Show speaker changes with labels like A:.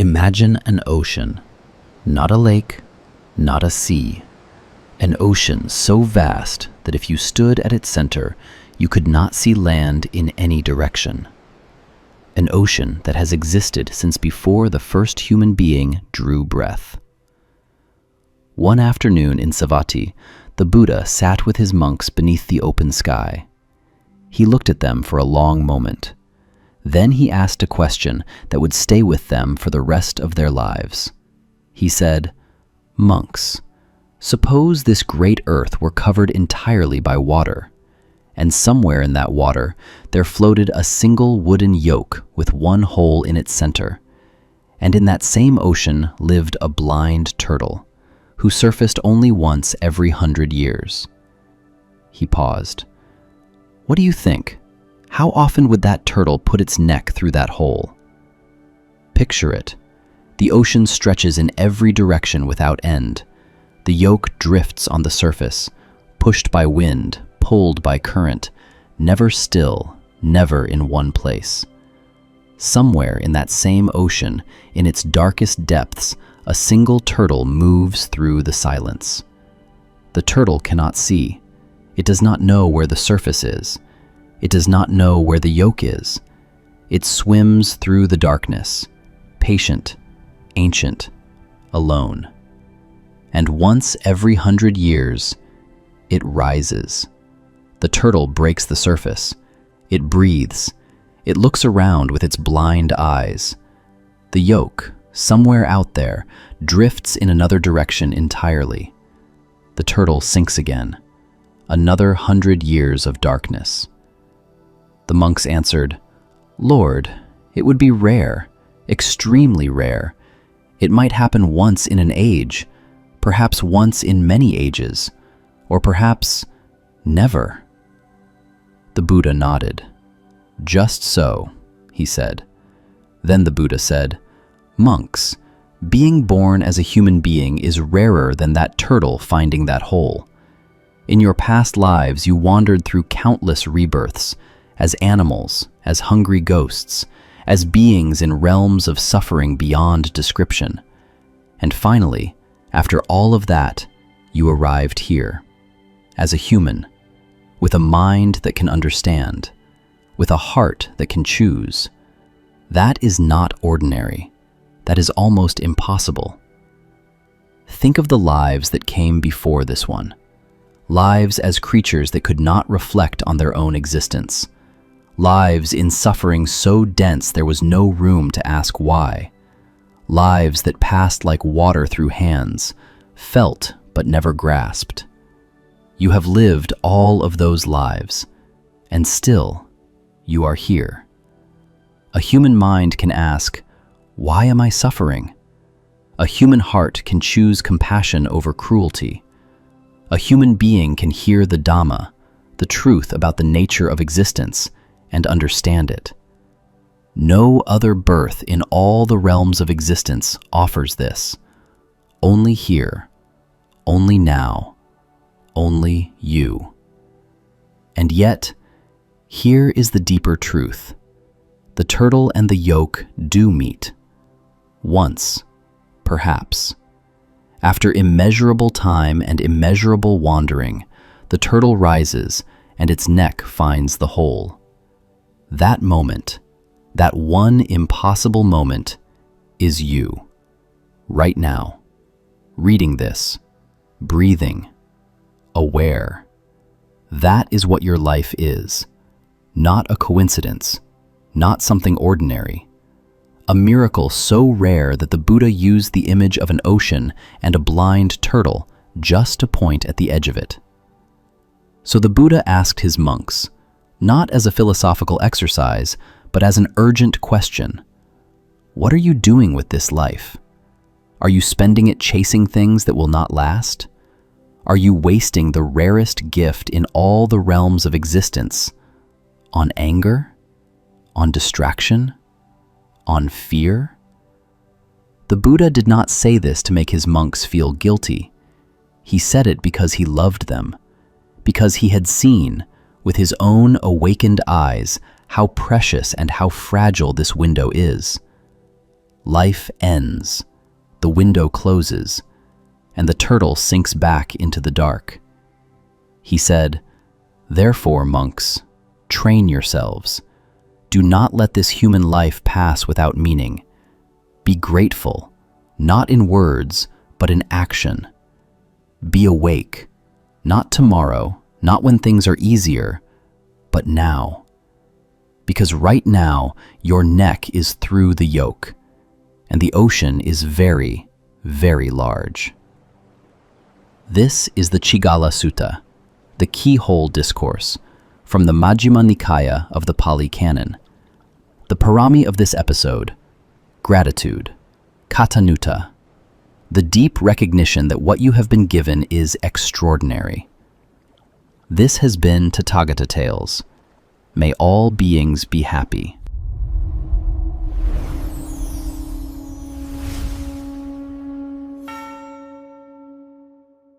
A: Imagine an ocean, not a lake, not a sea. An ocean so vast that if you stood at its center, you could not see land in any direction. An ocean that has existed since before the first human being drew breath. One afternoon in Savatthi, the Buddha sat with his monks beneath the open sky. He looked at them for a long moment. Then he asked a question that would stay with them for the rest of their lives. He said, "Monks, suppose this great earth were covered entirely by water, and somewhere in that water there floated a single wooden yoke with one hole in its center, and in that same ocean lived a blind turtle, who surfaced only once every 100 years. He paused. What do you think? How often would that turtle put its neck through that hole? Picture it. The ocean stretches in every direction without end. The yoke drifts on the surface, pushed by wind, pulled by current, never still, never in one place. Somewhere in that same ocean, in its darkest depths, a single turtle moves through the silence. The turtle cannot see. It does not know where the surface is. It does not know where the yoke is. It swims through the darkness, patient, ancient, alone. And once every 100 years, it rises. The turtle breaks the surface. It breathes. It looks around with its blind eyes. The yoke, somewhere out there, drifts in another direction entirely. The turtle sinks again. Another 100 years of darkness. The monks answered, "Lord, it would be rare, extremely rare. It might happen once in an age, perhaps once in many ages, or perhaps never." The Buddha nodded. "Just so," he said. Then the Buddha said, "Monks, being born as a human being is rarer than that turtle finding that hole. In your past lives, you wandered through countless rebirths, as animals, as hungry ghosts, as beings in realms of suffering beyond description. And finally, after all of that, you arrived here, as a human, with a mind that can understand, with a heart that can choose. That is not ordinary. That is almost impossible. Think of the lives that came before this one. Lives as creatures that could not reflect on their own existence. Lives in suffering so dense there was no room to ask why. Lives that passed like water through hands, felt but never grasped. You have lived all of those lives, and still you are here. A human mind can ask, why am I suffering? A human heart can choose compassion over cruelty. A human being can hear the Dhamma, the truth about the nature of existence, and understand it. No other birth in all the realms of existence offers this. Only here, only now, only you. And yet, here is the deeper truth. The turtle and the yoke do meet. Once, perhaps. After immeasurable time and immeasurable wandering, the turtle rises and its neck finds the hole. That moment, that one impossible moment, is you, right now, reading this, breathing, aware. That is what your life is, not a coincidence, not something ordinary. A miracle so rare that the Buddha used the image of an ocean and a blind turtle just to point at the edge of it. So the Buddha asked his monks, not as a philosophical exercise, but as an urgent question. What are you doing with this life? Are you spending it chasing things that will not last? Are you wasting the rarest gift in all the realms of existence on anger? On distraction? On fear? The Buddha did not say this to make his monks feel guilty. He said it because he loved them, because he had seen, with his own awakened eyes, how precious and how fragile this window is. life ends, the window closes, and the turtle sinks back into the dark. He said, "Therefore, monks, train yourselves. Do not let this human life pass without meaning. Be grateful, not in words, but in action. Be awake, not tomorrow, not when things are easier, but now. Because right now, your neck is through the yoke, and the ocean is very, very large." This is the Chiggala Sutta, the Keyhole Discourse, from the Majjhima Nikaya of the Pali Canon. The parami of this episode: gratitude, katanuta, the deep recognition that what you have been given is extraordinary. This has been Tathagata Tales. May all beings be happy.